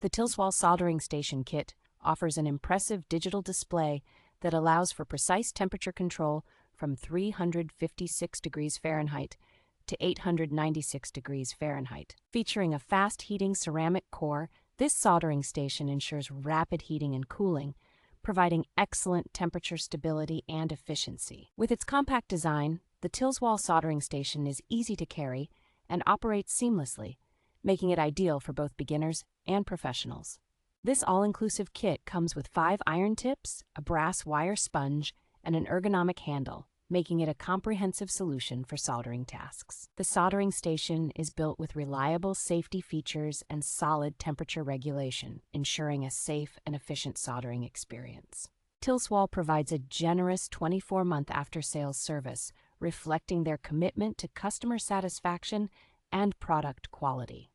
The Tilswall Soldering Station Kit offers an impressive digital display that allows for precise temperature control from 356 degrees Fahrenheit to 896 degrees Fahrenheit. Featuring a fast heating ceramic core, this soldering station ensures rapid heating and cooling, providing excellent temperature stability and efficiency. With its compact design, the Tilswall Soldering Station is easy to carry and operates seamlessly, making it ideal for both beginners and professionals. This all-inclusive kit comes with 5 iron tips, a brass wire sponge, and an ergonomic handle, making it a comprehensive solution for soldering tasks. The soldering station is built with reliable safety features and solid temperature regulation, ensuring a safe and efficient soldering experience. Tilswall provides a generous 24-month after-sales service, reflecting their commitment to customer satisfaction and product quality.